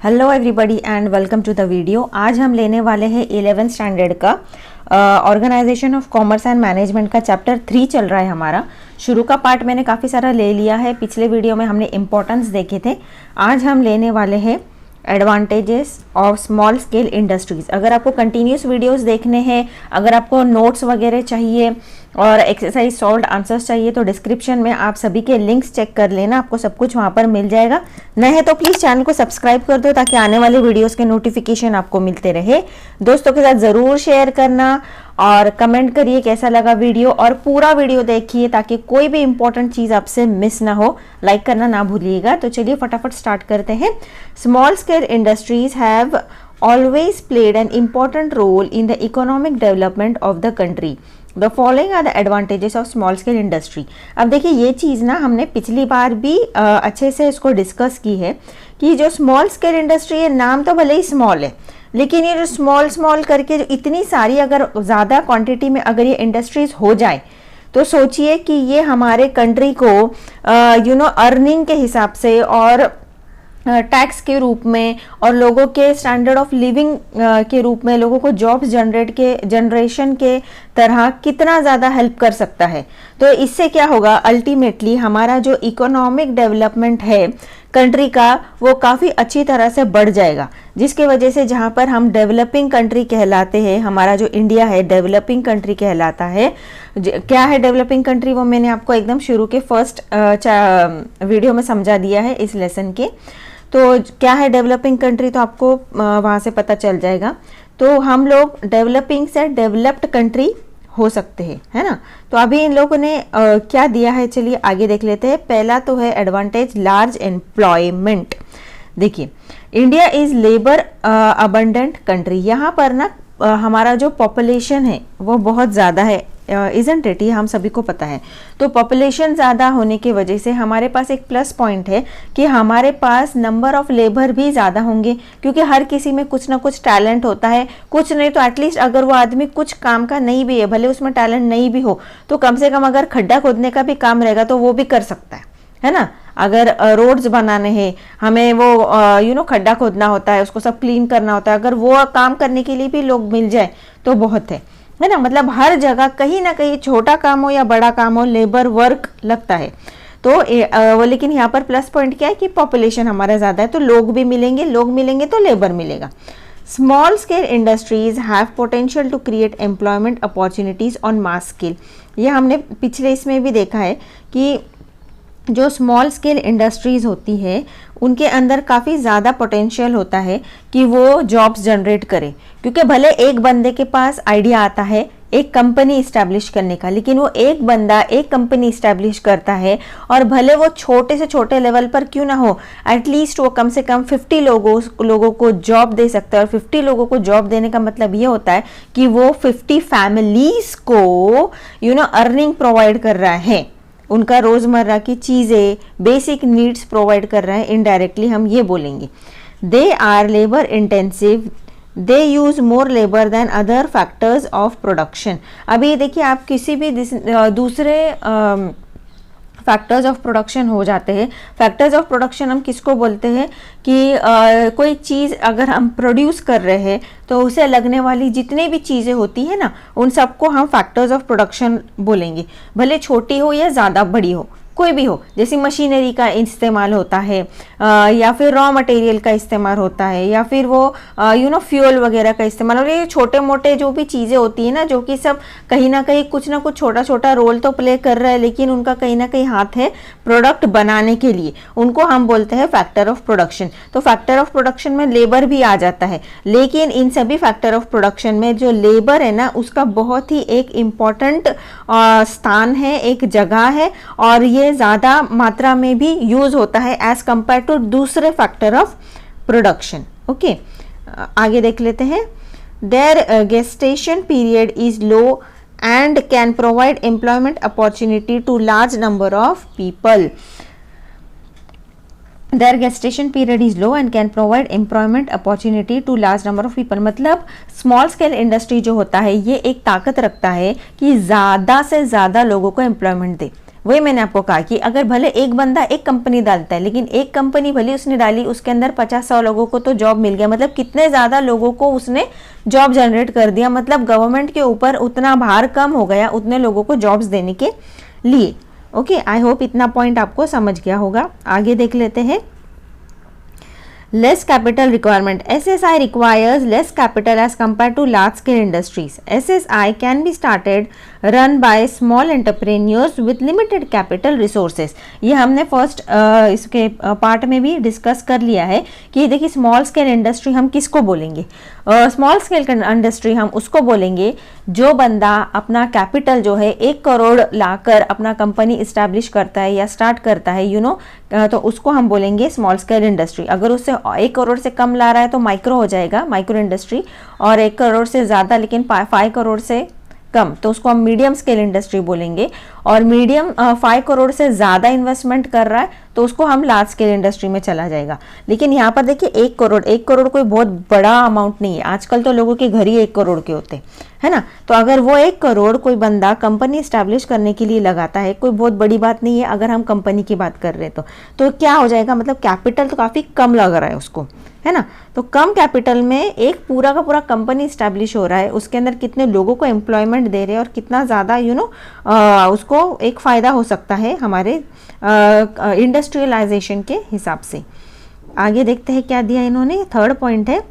Hello everybody and welcome to the video. आज हम लेने वाले हैं 11th स्टैंडर्ड का organisation of commerce and management का चैप्टर 3 चल रहा है हमारा। शुरू का पार्ट मैंने काफ़ी सारा ले लिया है, पिछले वीडियो में हमने इम्पोर्टेंस देखे थे। आज हम लेने वाले हैं advantages of small scale industries. अगर आपको कंटिन्यूस वीडियोस देखने हैं, अगर आपको नोट्स वगैरह चाहिए और एक्सरसाइज सॉल्व्ड आंसर्स चाहिए तो डिस्क्रिप्शन में आप सभी के लिंक्स चेक कर लेना, आपको सब कुछ वहाँ पर मिल जाएगा। नए है तो प्लीज़ चैनल को सब्सक्राइब कर दो ताकि आने वाले वीडियोस के नोटिफिकेशन आपको मिलते रहे। दोस्तों के साथ ज़रूर शेयर करना और कमेंट करिए कैसा लगा वीडियो, और पूरा वीडियो देखिए ताकि कोई भी इंपॉर्टेंट चीज़ आपसे मिस ना हो। लाइक करना ना भूलिएगा। तो चलिए फटाफट स्टार्ट करते हैं। Small scale industries have always played an important role in the economic development of the country. The following are the advantages of small scale industry. अब देखिए ये चीज़ ना हमने पिछली बार भी अच्छे से इसको डिस्कस की है कि जो स्मॉल स्केल इंडस्ट्री है, नाम तो भले ही स्मॉल है, लेकिन ये जो स्मॉल करके जो इतनी सारी अगर ज़्यादा क्वांटिटी में अगर ये इंडस्ट्रीज हो जाए तो सोचिए कि ये हमारे कंट्री को अर्निंग के हिसाब से और टैक्स के रूप में और लोगों के स्टैंडर्ड ऑफ लिविंग के रूप में लोगों को जॉब्स जनरेशन के तरह कितना ज़्यादा हेल्प कर सकता है। तो इससे क्या होगा, अल्टीमेटली हमारा जो इकोनॉमिक डेवलपमेंट है कंट्री का वो काफ़ी अच्छी तरह से बढ़ जाएगा, जिसके वजह से जहाँ पर हम डेवलपिंग कंट्री कहलाते हैं, हमारा जो इंडिया है डेवलपिंग कंट्री कहलाता है। क्या है डेवलपिंग कंट्री, वो मैंने आपको एकदम शुरू के फर्स्ट वीडियो में समझा दिया है इस लेसन के। तो क्या है डेवलपिंग कंट्री तो आपको वहाँ से पता चल जाएगा। तो हम लोग डेवलपिंग से डेवलप्ड कंट्री हो सकते हैं, है ना। तो अभी इन लोगों ने क्या दिया है, चलिए आगे देख लेते हैं। पहला तो है एडवांटेज लार्ज एम्प्लॉयमेंट। देखिए India is labour abundant country. यहाँ पर ना हमारा जो पॉपुलेशन है वो बहुत ज़्यादा है, इज़न्ट इट, ये हम सभी को पता है। तो पॉपुलेशन ज़्यादा होने की वजह से हमारे पास एक प्लस पॉइंट है कि हमारे पास नंबर ऑफ लेबर भी ज़्यादा होंगे, क्योंकि हर किसी में कुछ ना कुछ टैलेंट होता है। कुछ नहीं तो एटलीस्ट अगर वो आदमी कुछ काम का नहीं भी है, भले उसमें टैलेंट नहीं भी हो, तो कम से कम अगर खड्डा खोदने का भी काम रहेगा तो वो भी कर सकता है ना। अगर रोड्स बनाने हैं, हमें वो खड्डा खोदना होता है, उसको सब क्लीन करना होता है, अगर वो काम करने के लिए भी लोग मिल जाए तो बहुत है ना। मतलब हर जगह कहीं ना कहीं छोटा काम हो या बड़ा काम हो, लेबर वर्क लगता है। तो लेकिन यहाँ पर प्लस पॉइंट क्या है कि पॉपुलेशन हमारा ज़्यादा है, तो लोग मिलेंगे तो लेबर मिलेगा। Small scale industries have potential to create employment opportunities on mass scale. ये हमने पिछले इसमें भी देखा है कि जो स्मॉल स्केल इंडस्ट्रीज़ होती है उनके अंदर काफ़ी ज़्यादा पोटेंशियल होता है कि वो जॉब्स जनरेट करे, क्योंकि भले एक बंदे के पास आइडिया आता है एक कंपनी इस्टेब्लिश करने का, लेकिन वो एक बंदा एक कंपनी इस्टेब्लिश करता है और भले वो छोटे से छोटे लेवल पर क्यों ना हो, एटलीस्ट वो कम से कम 50 लोगों को जॉब दे सकता है। और 50 लोगों को जॉब देने का मतलब ये होता है कि वो 50 फैमिलीज़ को अर्निंग प्रोवाइड कर रहा है, उनका रोज़मर्रा की चीज़ें बेसिक नीड्स प्रोवाइड कर रहा है। इनडायरेक्टली हम ये बोलेंगे they are labour intensive, they use more labour than other factors of production. अभी देखिए आप किसी भी दूसरे फैक्टर्स ऑफ प्रोडक्शन हो जाते हैं। फैक्टर्स ऑफ प्रोडक्शन हम किसको बोलते हैं कि कोई चीज़ अगर हम प्रोड्यूस कर रहे हैं तो उसे लगने वाली जितनी भी चीज़ें होती है ना, उन सबको हम फैक्टर्स ऑफ प्रोडक्शन बोलेंगे, भले छोटी हो या ज़्यादा बड़ी हो, कोई भी हो। जैसे मशीनरी का इस्तेमाल होता है या फिर रॉ मटेरियल का इस्तेमाल होता है, या फिर वो फ्यूल वगैरह का इस्तेमाल, और ये छोटे मोटे जो भी चीज़ें होती है ना, जो कि सब कहीं ना कहीं कुछ ना कुछ छोटा छोटा रोल तो प्ले कर रहा है, लेकिन उनका कहीं ना कहीं हाथ है प्रोडक्ट बनाने के लिए, उनको हम बोलते हैं फैक्टर ऑफ प्रोडक्शन। तो फैक्टर ऑफ प्रोडक्शन में लेबर भी आ जाता है, लेकिन इन सभी फैक्टर ऑफ प्रोडक्शन में जो लेबर है ना उसका बहुत ही एक इम्पॉर्टेंट स्थान है, एक जगह है, और ये ज़्यादा मात्रा में भी यूज होता है एज कंपेयर टू दूसरे फैक्टर ऑफ प्रोडक्शन। ओके, आगे देख लेते हैं। Their gestation period is low and can provide employment opportunity to large number of people. Their gestation period is low and can provide employment opportunity to large number of people। मतलब small scale industry जो होता है ये एक ताकत रखता है कि ज़्यादा से ज़्यादा लोगों को एम्प्लॉयमेंट दे। वही मैंने आपको कहा कि अगर भले एक बंदा एक कंपनी डालता है, लेकिन एक कंपनी भले उसने डाली, उसके अंदर 50-100 लोगों को तो जॉब मिल गया, मतलब कितने ज़्यादा लोगों को उसने जॉब जनरेट कर दिया, मतलब गवर्नमेंट के ऊपर उतना भार कम हो गया उतने लोगों को जॉब्स देने के लिए। ओके, आई होप इतना पॉइंट आपको समझ गया होगा। आगे देख लेते हैं। Less capital requirement. SSI requires less capital as compared to large scale industries. SSI can be started, run by small entrepreneurs with limited capital resources. ये हमने फर्स्ट इसके पार्ट में भी डिस्कस कर लिया है कि देखिए स्मॉल स्केल इंडस्ट्री हम किसको बोलेंगे। स्मॉल स्केल इंडस्ट्री हम उसको बोलेंगे जो बंदा अपना कैपिटल जो है 1 करोड़ लाकर अपना कंपनी इस्टेब्लिश करता है या स्टार्ट करता है, तो उसको हम बोलेंगे स्मॉल स्केल इंडस्ट्री। अगर उससे 1 करोड़ से कम ला रहा है तो माइक्रो हो जाएगा, माइक्रो इंडस्ट्री, और 1 करोड़ से ज़्यादा लेकिन 5 करोड़ से कम तो उसको हम मीडियम स्केल इंडस्ट्री बोलेंगे। और मीडियम 5 करोड़ से ज़्यादा इन्वेस्टमेंट कर रहा है तो उसको हम लार्ज स्केल इंडस्ट्री में चला जाएगा। लेकिन यहाँ पर देखिए 1 करोड़ कोई बहुत बड़ा अमाउंट नहीं है। आजकल तो लोगों के घर ही 1 करोड़ के होते है ना। तो अगर वो 1 करोड़ कोई बंदा कंपनी इस्टेब्लिश करने के लिए लगाता है, कोई बहुत बड़ी बात नहीं है अगर हम कंपनी की बात कर रहे हैं तो क्या हो जाएगा, मतलब कैपिटल तो काफ़ी कम लग रहा है उसको, है ना। तो कम कैपिटल में एक पूरा का पूरा कंपनी इस्टेब्लिश हो रहा है, उसके अंदर कितने लोगों को एम्प्लॉयमेंट दे रहे हैं और कितना ज़्यादा उसको एक फ़ायदा हो सकता है हमारे इंडस्ट्रियलाइजेशन के हिसाब से। आगे देखते हैं क्या दिया इन्होंने। थर्ड पॉइंट है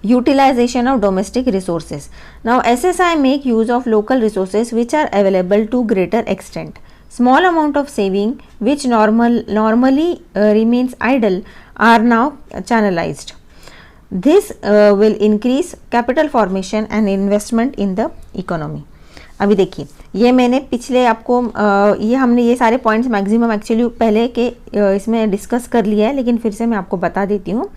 utilization of domestic resources. Now SSI make use of local resources which are available to greater extent. Small amount of saving which normally remains idle are now channelized. This will increase capital formation and investment in the economy. अभी देखिए ये मैंने पिछले आपको ये हमने ये सारे पॉइंट्स मैक्सिमम एक्चुअली पहले के इसमें डिस्कस कर लिया है, लेकिन फिर से मैं आपको बता देती हूँ।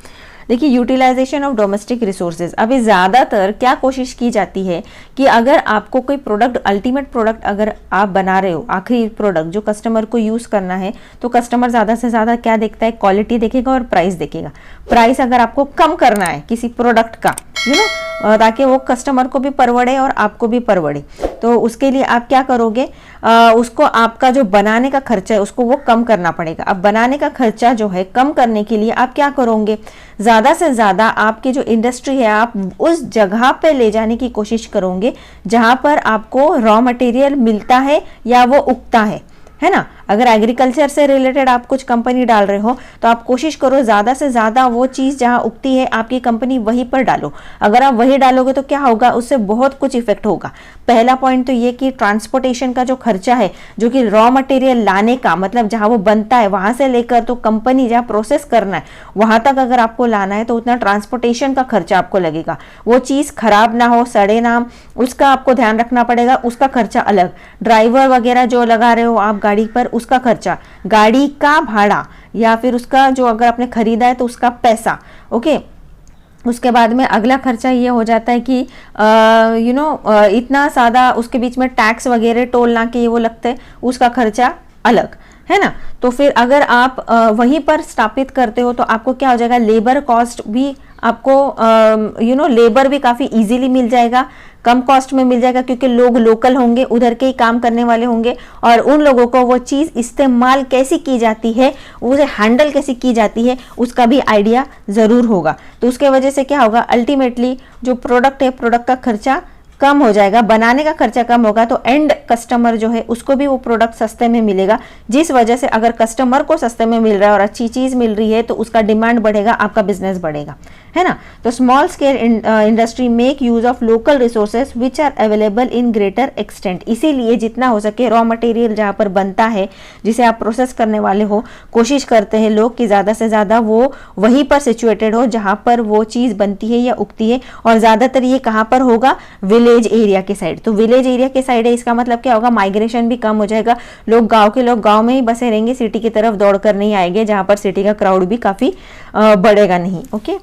देखिए यूटिलाइजेशन ऑफ डोमेस्टिक रिसोर्सेज, अभी ज़्यादातर क्या कोशिश की जाती है कि अगर आपको कोई प्रोडक्ट, अल्टीमेट प्रोडक्ट अगर आप बना रहे हो, आखिरी प्रोडक्ट जो कस्टमर को यूज़ करना है, तो कस्टमर ज़्यादा से ज़्यादा क्या देखता है, क्वालिटी देखेगा और प्राइस देखेगा। प्राइस अगर आपको कम करना है किसी प्रोडक्ट का, ताकि वो कस्टमर को भी परवड़े और आपको भी परवड़े, तो उसके लिए आप क्या करोगे, उसको आपका जो बनाने का खर्चा है उसको वो कम करना पड़ेगा। अब बनाने का खर्चा जो है कम करने के लिए आप क्या करोगे, ज़्यादा से ज़्यादा आपकी जो इंडस्ट्री है आप उस जगह पे ले जाने की कोशिश करोगे जहाँ पर आपको रॉ मटेरियल मिलता है या वो उगता है ना। अगर एग्रीकल्चर से रिलेटेड आप कुछ कंपनी डाल रहे हो तो आप कोशिश करो ज़्यादा से ज़्यादा वो चीज़ जहाँ उगती है आपकी कंपनी वहीं पर डालो। अगर आप वही डालोगे तो क्या होगा, उससे बहुत कुछ इफेक्ट होगा। पहला पॉइंट तो ये कि ट्रांसपोर्टेशन का जो खर्चा है, जो कि रॉ मटेरियल लाने का, मतलब जहाँ वो बनता है वहाँ से लेकर तो कंपनी जहाँ प्रोसेस करना है वहाँ तक अगर आपको लाना है तो उतना ट्रांसपोर्टेशन का खर्चा आपको लगेगा। वो चीज़ खराब ना हो, सड़े ना, उसका आपको ध्यान रखना पड़ेगा, उसका खर्चा अलग। ड्राइवर वगैरह जो लगा रहे हो आप गाड़ी पर, उसका खर्चा, गाड़ी का भाड़ा या फिर उसका जो अगर आपने खरीदा है तो उसका पैसा। ओके, उसके बाद में अगला खर्चा ये हो जाता है कि इतना सादा उसके बीच में टैक्स वगैरह टोल ना के वो लगते हैं, उसका खर्चा अलग, है ना। तो फिर अगर आप वहीं पर स्थापित करते हो तो आपको क्या हो जाएगा, लेबर कॉस्ट भी आपको लेबर भी काफ़ी इजीली मिल जाएगा, कम कॉस्ट में मिल जाएगा, क्योंकि लोग लोकल होंगे, उधर के ही काम करने वाले होंगे और उन लोगों को वो चीज़ इस्तेमाल कैसी की जाती है, उसे हैंडल कैसी की जाती है, उसका भी आइडिया ज़रूर होगा। तो उसके वजह से क्या होगा, अल्टीमेटली जो प्रोडक्ट है, प्रोडक्ट का खर्चा कम हो जाएगा, बनाने का खर्चा कम होगा, तो एंड कस्टमर जो है उसको भी वो प्रोडक्ट सस्ते में मिलेगा। जिस वजह से अगर कस्टमर को सस्ते में मिल रहा है और अच्छी चीज़ मिल रही है तो उसका डिमांड बढ़ेगा, आपका बिजनेस बढ़ेगा, है ना। तो small scale industry make use of local resources which are available in greater extent. इसीलिए जितना हो सके रॉ मटेरियल जहाँ पर बनता है, जिसे आप प्रोसेस करने वाले हो, कोशिश करते हैं लोग कि ज़्यादा से ज़्यादा वो वहीं पर सिचुएटेड हो जहाँ पर वो चीज़ बनती है या उगती है। और ज़्यादातर ये कहाँ पर होगा, विलेज एरिया के साइड। तो विलेज एरिया के साइड है, इसका मतलब क्या होगा, माइग्रेशन भी कम हो जाएगा, लोग गाँव के लोग गाँव में ही बसे रहेंगे, सिटी की तरफ दौड़ कर नहीं आएंगे, जहाँ पर सिटी का क्राउड भी काफ़ी बढ़ेगा नहीं। Okay,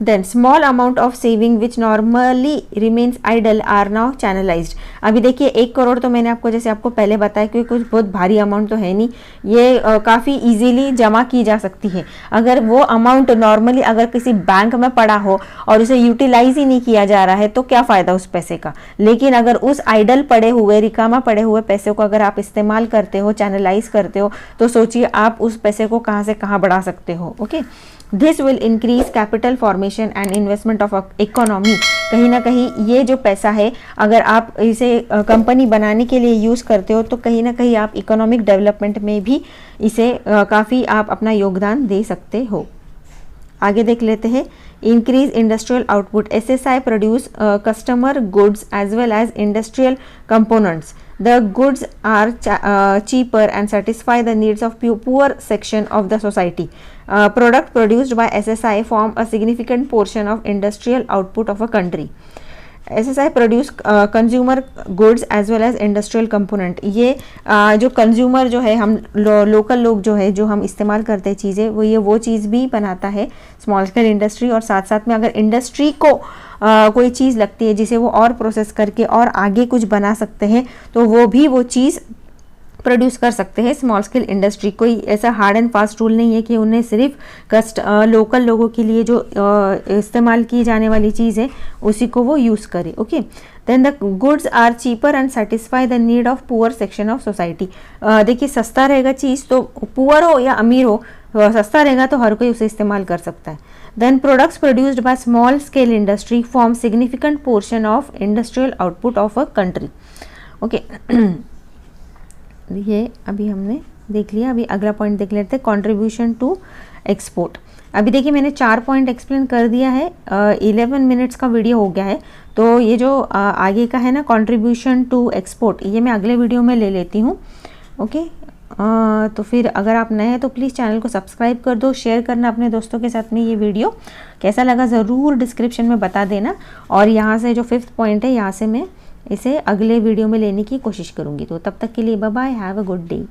then small amount of saving which normally remains idle are now channelised. अभी देखिए 1 करोड़ तो मैंने आपको जैसे आपको पहले बताया कि कुछ बहुत भारी अमाउंट तो है नहीं, ये काफ़ी इजीली जमा की जा सकती है। अगर वो अमाउंट नॉर्मली अगर किसी बैंक में पड़ा हो और उसे यूटिलाइज ही नहीं किया जा रहा है तो क्या फ़ायदा उस पैसे का। लेकिन अगर उस आइडल पड़े हुए रिकामा पड़े हुए पैसे को अगर आप इस्तेमाल करते हो, चैनलाइज करते हो, तो सोचिए आप उस पैसे को कहाँ से कहाँ बढ़ा सकते हो। Okay, this will increase capital formation and investment of economy. कहीं ना कहीं ये जो पैसा है अगर आप इसे कंपनी बनाने के लिए यूज़ करते हो तो कहीं ना कहीं आप इकोनॉमिक डेवलपमेंट में भी इसे काफ़ी आप अपना योगदान दे सकते हो। आगे देख लेते हैं, increase industrial output. SSI produce customer goods as well as industrial components. The goods are cheaper and satisfy the needs of poor section of the society. Product produced by SSI form a significant portion of industrial output of a country. SSI produce consumer goods as well as industrial component. ये जो consumer जो है हम local लोग जो है जो हम इस्तेमाल करते हैं चीज़ें वो चीज़ भी बनाता है स्मॉल स्केल इंडस्ट्री। और साथ साथ में अगर इंडस्ट्री को कोई चीज़ लगती है जिसे वो और प्रोसेस करके और आगे कुछ बना सकते हैं तो वो चीज़ प्रोड्यूस कर सकते हैं स्मॉल स्केल इंडस्ट्री। कोई ऐसा हार्ड एंड फास्ट रूल नहीं है कि उन्हें सिर्फ लोकल लोगों के लिए जो इस्तेमाल की जाने वाली चीज़ है उसी को वो यूज़ करे। Okay, then the goods are cheaper and satisfy the need of poor section of society. देखिए सस्ता रहेगा चीज़ तो पुअर हो या अमीर हो, सस्ता रहेगा तो हर कोई उसे इस्तेमाल कर सकता है। Then products produced by small scale industry form significant portion of industrial output of a country. Okay, ये अभी हमने देख लिया। अभी अगला पॉइंट देख लेते हैं, कंट्रीब्यूशन टू एक्सपोर्ट। अभी देखिए मैंने 4 पॉइंट एक्सप्लेन कर दिया है, 11 मिनट्स का वीडियो हो गया है। तो ये जो आगे का है ना कंट्रीब्यूशन टू एक्सपोर्ट, ये मैं अगले वीडियो में ले लेती हूँ। ओके, तो फिर अगर आप नए हैं तो प्लीज़ चैनल को सब्सक्राइब कर दो, शेयर करना अपने दोस्तों के साथ में। ये वीडियो कैसा लगा ज़रूर डिस्क्रिप्शन में बता देना। और यहाँ से जो 5th पॉइंट है यहाँ से मैं इसे अगले वीडियो में लेने की कोशिश करूँगी। तो तब तक के लिए bye bye, have a good day.